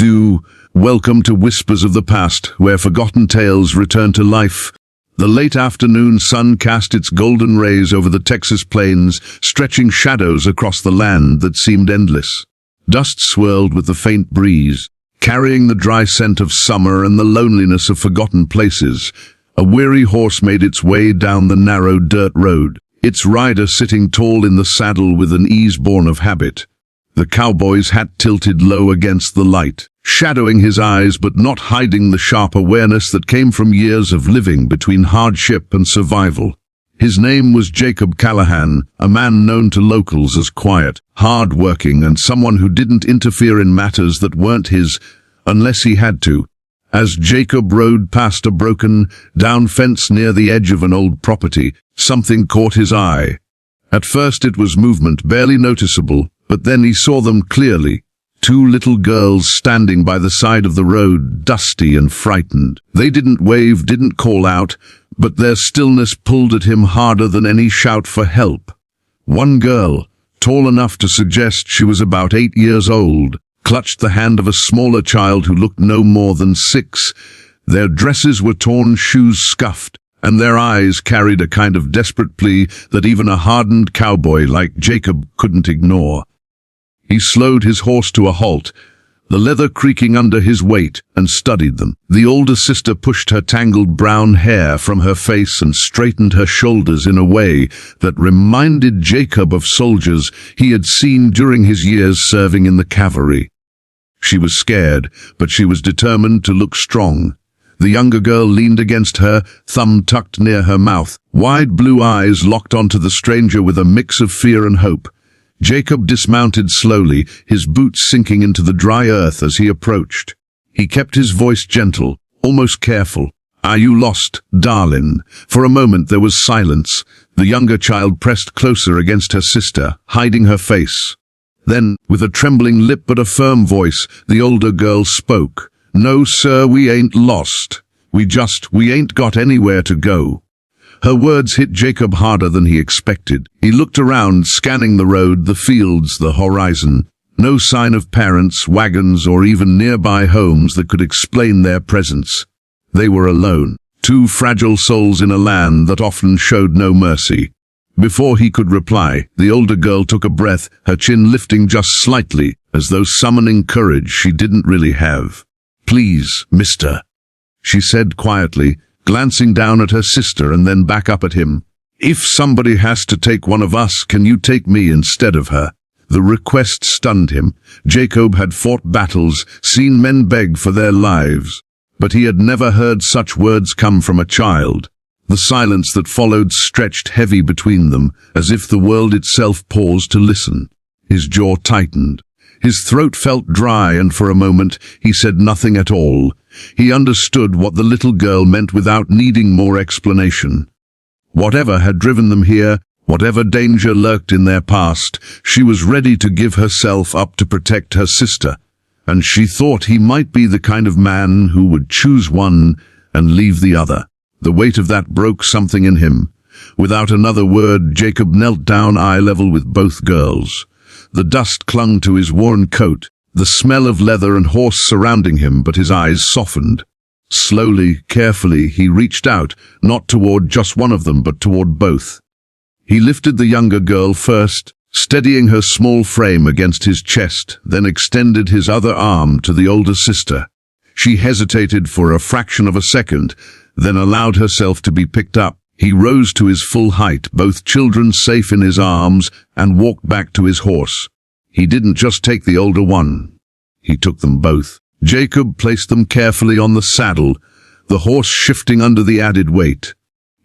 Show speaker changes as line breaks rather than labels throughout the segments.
Welcome to Whispers of the Past, where forgotten tales return to life. The late afternoon sun cast its golden rays over the Texas plains, stretching shadows across the land that seemed endless. Dust swirled with the faint breeze, carrying the dry scent of summer and the loneliness of forgotten places. A weary horse made its way down the narrow dirt road, its rider sitting tall in the saddle with an ease born of habit. The cowboy's hat tilted low against the light, shadowing his eyes but not hiding the sharp awareness that came from years of living between hardship and survival. His name was Jacob Callahan, a man known to locals as quiet, hard-working, and someone who didn't interfere in matters that weren't his, unless he had to. As Jacob rode past a broken, down fence near the edge of an old property, something caught his eye. At first it was movement, barely noticeable, but then he saw them clearly. Two little girls standing by the side of the road, dusty and frightened. They didn't wave, didn't call out, but their stillness pulled at him harder than any shout for help. One girl, tall enough to suggest she was about 8 years old, clutched the hand of a smaller child who looked no more than 6. Their dresses were torn, shoes scuffed, and their eyes carried a kind of desperate plea that even a hardened cowboy like Jacob couldn't ignore. He slowed his horse to a halt, the leather creaking under his weight, and studied them. The older sister pushed her tangled brown hair from her face and straightened her shoulders in a way that reminded Jacob of soldiers he had seen during his years serving in the cavalry. She was scared, but she was determined to look strong. The younger girl leaned against her, thumb tucked near her mouth, wide blue eyes locked onto the stranger with a mix of fear and hope. Jacob dismounted slowly, his boots sinking into the dry earth as he approached. He kept his voice gentle, almost careful. "Are you lost, darling?" For a moment there was silence. The younger child pressed closer against her sister, hiding her face. Then, with a trembling lip but a firm voice, the older girl spoke. "No, sir, we ain't lost. We ain't got anywhere to go." Her words hit Jacob harder than he expected. He looked around, scanning the road, the fields, the horizon. No sign of parents, wagons, or even nearby homes that could explain their presence. They were alone, two fragile souls in a land that often showed no mercy. Before he could reply, the older girl took a breath, her chin lifting just slightly, as though summoning courage she didn't really have. "Please, mister," she said quietly, glancing down at her sister and then back up at him. "If somebody has to take one of us, can you take me instead of her?" The request stunned him. Jacob had fought battles, seen men beg for their lives, but he had never heard such words come from a child. The silence that followed stretched heavy between them, as if the world itself paused to listen. His jaw tightened. His throat felt dry, and for a moment he said nothing at all. He understood what the little girl meant without needing more explanation. Whatever had driven them here, whatever danger lurked in their past, she was ready to give herself up to protect her sister, and she thought he might be the kind of man who would choose one and leave the other. The weight of that broke something in him. Without another word, Jacob knelt down eye level with both girls. The dust clung to his worn coat, the smell of leather and horse surrounding him, but his eyes softened. Slowly, carefully, he reached out, not toward just one of them, but toward both. He lifted the younger girl first, steadying her small frame against his chest, then extended his other arm to the older sister. She hesitated for a fraction of a second, then allowed herself to be picked up. He rose to his full height, both children safe in his arms, and walked back to his horse. He didn't just take the older one. He took them both. Jacob placed them carefully on the saddle, the horse shifting under the added weight.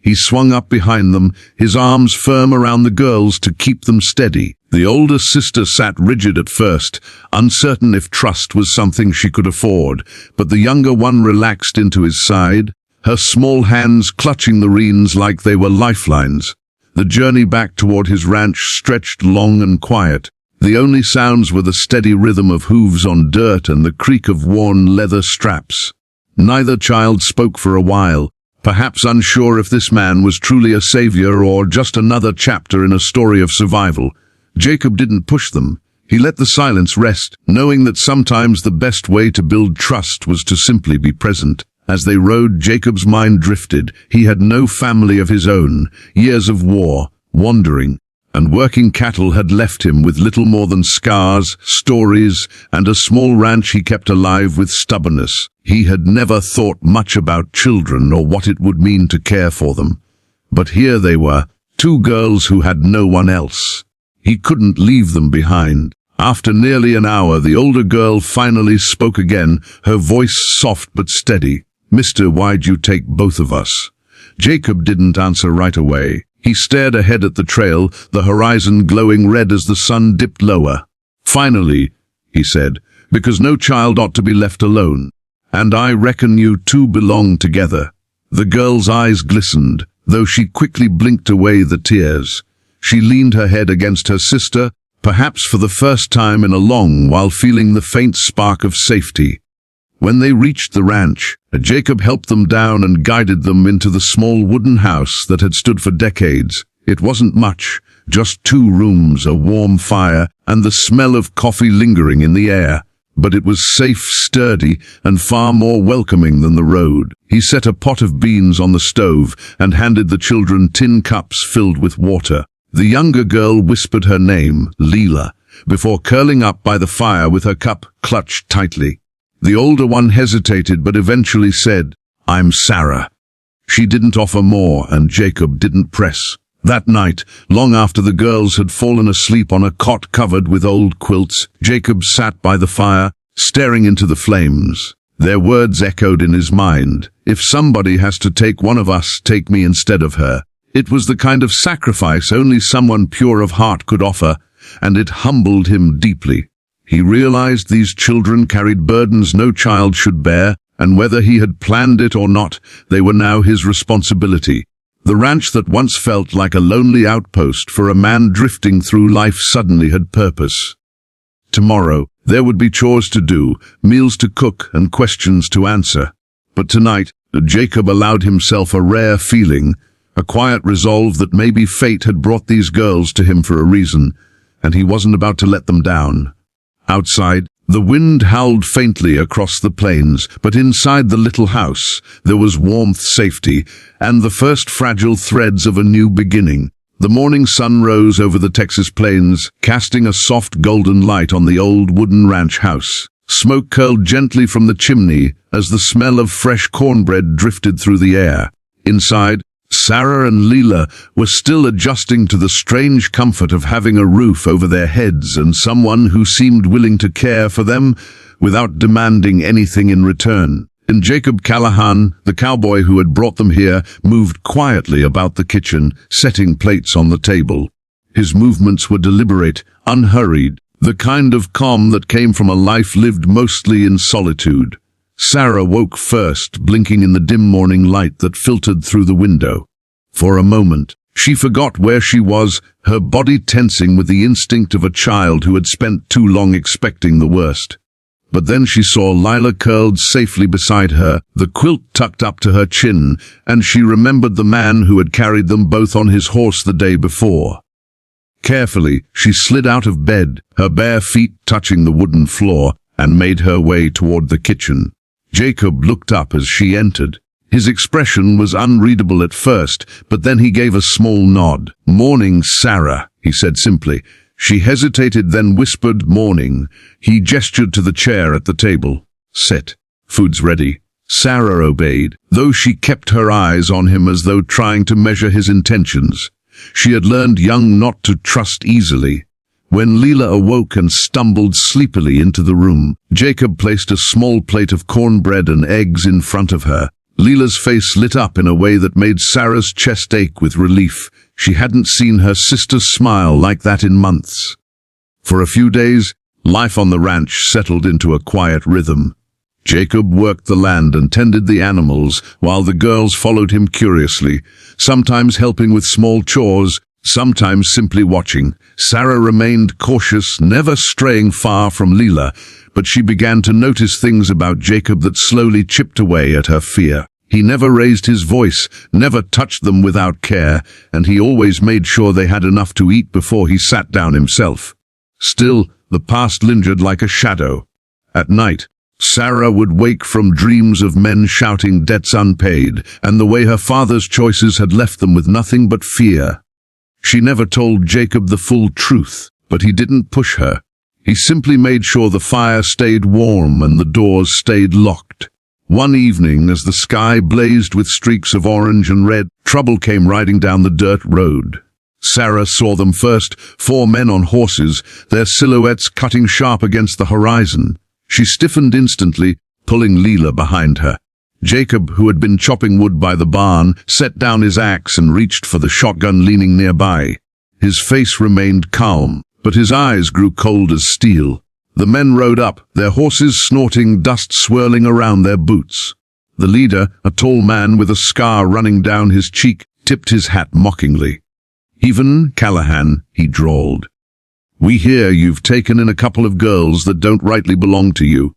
He swung up behind them, his arms firm around the girls to keep them steady. The older sister sat rigid at first, uncertain if trust was something she could afford, but the younger one relaxed into his side, her small hands clutching the reins like they were lifelines. The journey back toward his ranch stretched long and quiet. The only sounds were the steady rhythm of hooves on dirt and the creak of worn leather straps. Neither child spoke for a while, perhaps unsure if this man was truly a savior or just another chapter in a story of survival. Jacob didn't push them. He let the silence rest, knowing that sometimes the best way to build trust was to simply be present. As they rode, Jacob's mind drifted. He had no family of his own. Years of war, wandering, and working cattle had left him with little more than scars, stories, and a small ranch he kept alive with stubbornness. He had never thought much about children or what it would mean to care for them. But here they were, two girls who had no one else. He couldn't leave them behind. After nearly an hour, the older girl finally spoke again, her voice soft but steady. "Mister, why'd you take both of us?" Jacob didn't answer right away. He stared ahead at the trail, the horizon glowing red as the sun dipped lower. "Finally," he said, "because no child ought to be left alone. And I reckon you two belong together." The girl's eyes glistened, though she quickly blinked away the tears. She leaned her head against her sister, perhaps for the first time in a long while feeling the faint spark of safety. When they reached the ranch, Jacob helped them down and guided them into the small wooden house that had stood for decades. It wasn't much, just 2 rooms, a warm fire, and the smell of coffee lingering in the air. But it was safe, sturdy, and far more welcoming than the road. He set a pot of beans on the stove and handed the children tin cups filled with water. The younger girl whispered her name, Leela, before curling up by the fire with her cup clutched tightly. The older one hesitated but eventually said, "I'm Sarah." She didn't offer more, and Jacob didn't press. That night, long after the girls had fallen asleep on a cot covered with old quilts, Jacob sat by the fire, staring into the flames. Their words echoed in his mind. "If somebody has to take one of us, take me instead of her." It was the kind of sacrifice only someone pure of heart could offer, and it humbled him deeply. He realized these children carried burdens no child should bear, and whether he had planned it or not, they were now his responsibility. The ranch that once felt like a lonely outpost for a man drifting through life suddenly had purpose. Tomorrow, there would be chores to do, meals to cook, and questions to answer. But tonight, Jacob allowed himself a rare feeling, a quiet resolve that maybe fate had brought these girls to him for a reason, and he wasn't about to let them down. Outside, the wind howled faintly across the plains, but inside the little house, there was warmth, safety, and the first fragile threads of a new beginning. The morning sun rose over the Texas plains, casting a soft golden light on the old wooden ranch house. Smoke curled gently from the chimney as the smell of fresh cornbread drifted through the air. Inside, Sarah and Leela were still adjusting to the strange comfort of having a roof over their heads and someone who seemed willing to care for them without demanding anything in return. And Jacob Callahan, the cowboy who had brought them here, moved quietly about the kitchen, setting plates on the table. His movements were deliberate, unhurried, the kind of calm that came from a life lived mostly in solitude. Sarah woke first, blinking in the dim morning light that filtered through the window. For a moment, she forgot where she was, her body tensing with the instinct of a child who had spent too long expecting the worst. But then she saw Lila curled safely beside her, the quilt tucked up to her chin, and she remembered the man who had carried them both on his horse the day before. Carefully, she slid out of bed, her bare feet touching the wooden floor, and made her way toward the kitchen. Jacob looked up as she entered. His expression was unreadable at first, but then he gave a small nod. "Morning, Sarah," he said simply. She hesitated, then whispered, "Morning." He gestured to the chair at the table. "Sit. Food's ready." Sarah obeyed, though she kept her eyes on him as though trying to measure his intentions. She had learned young not to trust easily. When Leela awoke and stumbled sleepily into the room, Jacob placed a small plate of cornbread and eggs in front of her. Leela's face lit up in a way that made Sarah's chest ache with relief. She hadn't seen her sister smile like that in months. For a few days, life on the ranch settled into a quiet rhythm. Jacob worked the land and tended the animals, while the girls followed him curiously, sometimes helping with small chores, sometimes simply watching. Sarah remained cautious, never straying far from Leela, but she began to notice things about Jacob that slowly chipped away at her fear. He never raised his voice, never touched them without care, and he always made sure they had enough to eat before he sat down himself. Still, The past lingered like a shadow. At night, Sarah would wake from dreams of men shouting debts unpaid, and the way her father's choices had left them with nothing but fear. She never told Jacob the full truth, but he didn't push her. He simply made sure the fire stayed warm and the doors stayed locked. One evening, as the sky blazed with streaks of orange and red, trouble came riding down the dirt road. Sarah saw them first, 4 men on horses, their silhouettes cutting sharp against the horizon. She stiffened instantly, pulling Leela behind her. Jacob, who had been chopping wood by the barn, set down his axe and reached for the shotgun leaning nearby. His face remained calm, but his eyes grew cold as steel. The men rode up, their horses snorting, dust swirling around their boots. The leader, a tall man with a scar running down his cheek, tipped his hat mockingly. "Even Callahan," he drawled. "We hear you've taken in a couple of girls that don't rightly belong to you."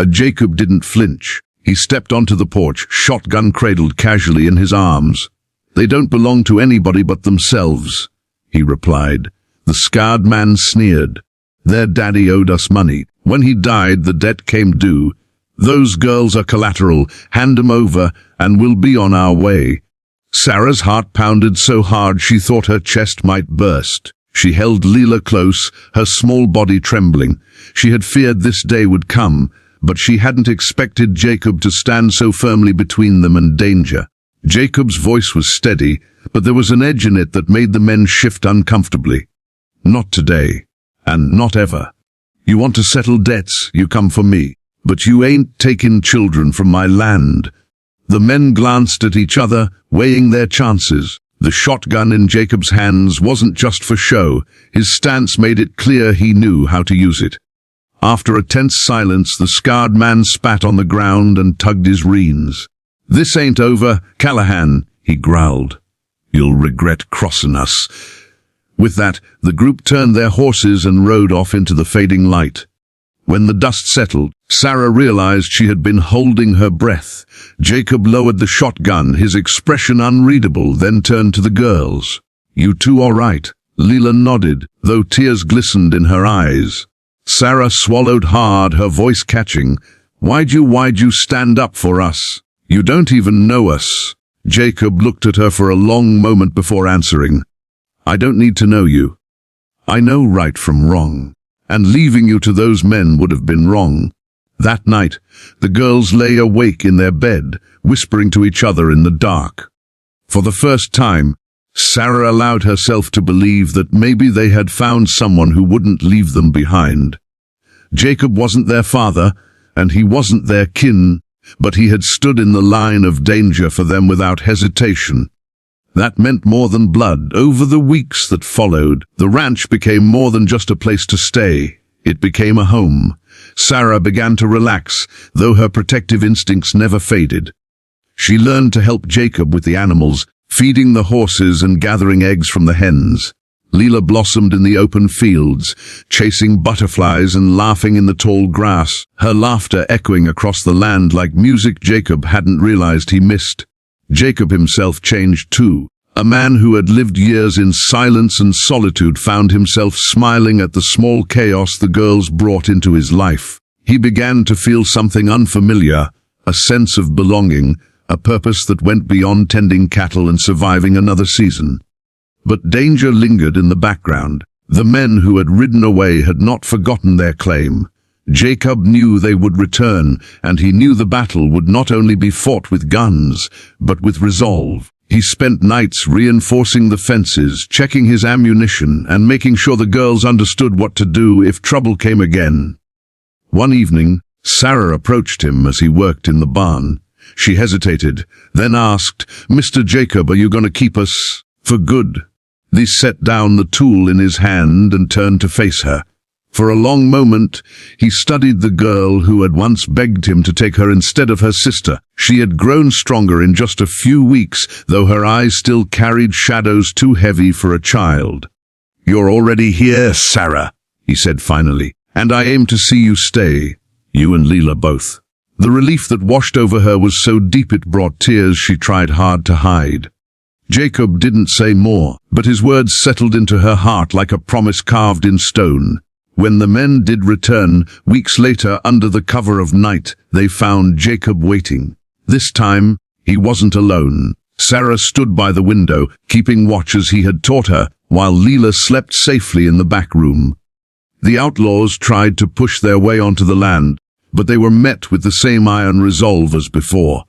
Jacob didn't flinch. He stepped onto the porch, shotgun cradled casually in his arms. "They don't belong to anybody but themselves," he replied. The scarred man sneered. "Their daddy owed us money. When he died, the debt came due. Those girls are collateral. Hand 'em over, and we'll be on our way." Sarah's heart pounded so hard she thought her chest might burst. She held Leela close, her small body trembling. She had feared this day would come, but she hadn't expected Jacob to stand so firmly between them and danger. Jacob's voice was steady, but there was an edge in it that made the men shift uncomfortably. "Not today, and not ever. You want to settle debts, you come for me, but you ain't taking children from my land." The men glanced at each other, weighing their chances. The shotgun in Jacob's hands wasn't just for show. His stance made it clear he knew how to use it. After a tense silence, the scarred man spat on the ground and tugged his reins. "This ain't over, Callahan," he growled. "You'll regret crossing us." With that, the group turned their horses and rode off into the fading light. When the dust settled, Sarah realized she had been holding her breath. Jacob lowered the shotgun, his expression unreadable, then turned to the girls. "You two all right?" Leela nodded, though tears glistened in her eyes. Sarah swallowed hard, her voice catching. Why'd you stand up for us? You don't even know us." Jacob looked at her for a long moment before answering. "I don't need to know you. I know right from wrong. And leaving you to those men would have been wrong." That night, the girls lay awake in their bed, whispering to each other in the dark. For the first time, Sarah allowed herself to believe that maybe they had found someone who wouldn't leave them behind. Jacob wasn't their father, and he wasn't their kin, but he had stood in the line of danger for them without hesitation. That meant more than blood. Over the weeks that followed, the ranch became more than just a place to stay. It became a home. Sarah began to relax, though her protective instincts never faded. She learned to help Jacob with the animals, feeding the horses and gathering eggs from the hens. Leela blossomed in the open fields, chasing butterflies and laughing in the tall grass, her laughter echoing across the land like music Jacob hadn't realized he missed. Jacob himself changed too. A man who had lived years in silence and solitude found himself smiling at the small chaos the girls brought into his life. He began to feel something unfamiliar, a sense of belonging, a purpose that went beyond tending cattle and surviving another season. But danger lingered in the background. The men who had ridden away had not forgotten their claim. Jacob knew they would return, and he knew the battle would not only be fought with guns, but with resolve. He spent nights reinforcing the fences, checking his ammunition, and making sure the girls understood what to do if trouble came again. One evening, Sarah approached him as he worked in the barn. She hesitated, then asked, "Mr. Jacob, are you going to keep us for good?" He set down the tool in his hand and turned to face her. For a long moment, he studied the girl who had once begged him to take her instead of her sister. She had grown stronger in just a few weeks, though her eyes still carried shadows too heavy for a child. "You're already here, Sarah," he said finally, "and I aim to see you stay, you and Leela both." The relief that washed over her was so deep it brought tears she tried hard to hide. Jacob didn't say more, but his words settled into her heart like a promise carved in stone. When the men did return, weeks later under the cover of night, they found Jacob waiting. This time, he wasn't alone. Sarah stood by the window, keeping watch as he had taught her, while Leela slept safely in the back room. The outlaws tried to push their way onto the land, but they were met with the same iron resolve as before.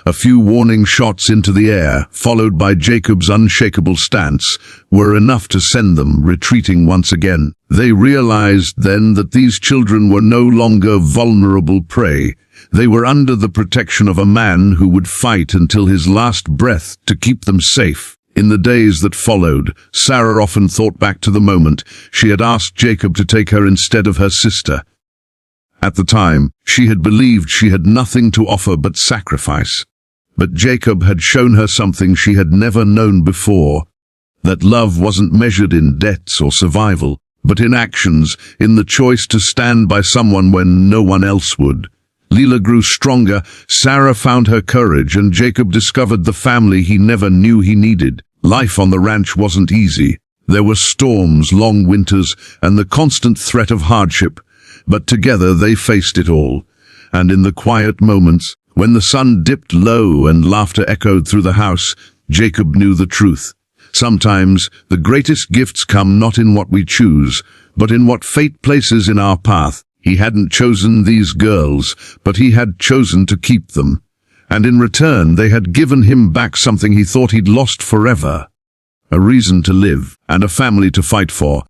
A few warning shots into the air, followed by Jacob's unshakable stance, were enough to send them retreating once again. They realized then that these children were no longer vulnerable prey. They were under the protection of a man who would fight until his last breath to keep them safe. In the days that followed, Sarah often thought back to the moment she had asked Jacob to take her instead of her sister. At the time, she had believed she had nothing to offer but sacrifice. But Jacob had shown her something she had never known before, that love wasn't measured in debts or survival, but in actions, in the choice to stand by someone when no one else would. Leela grew stronger, Sarah found her courage, and Jacob discovered the family he never knew he needed. Life on the ranch wasn't easy. There were storms, long winters, and the constant threat of hardship. But together they faced it all. And in the quiet moments, when the sun dipped low and laughter echoed through the house, Jacob knew the truth. Sometimes the greatest gifts come not in what we choose, but in what fate places in our path. He hadn't chosen these girls, but he had chosen to keep them. And in return they had given him back something he thought he'd lost forever. A reason to live, and a family to fight for.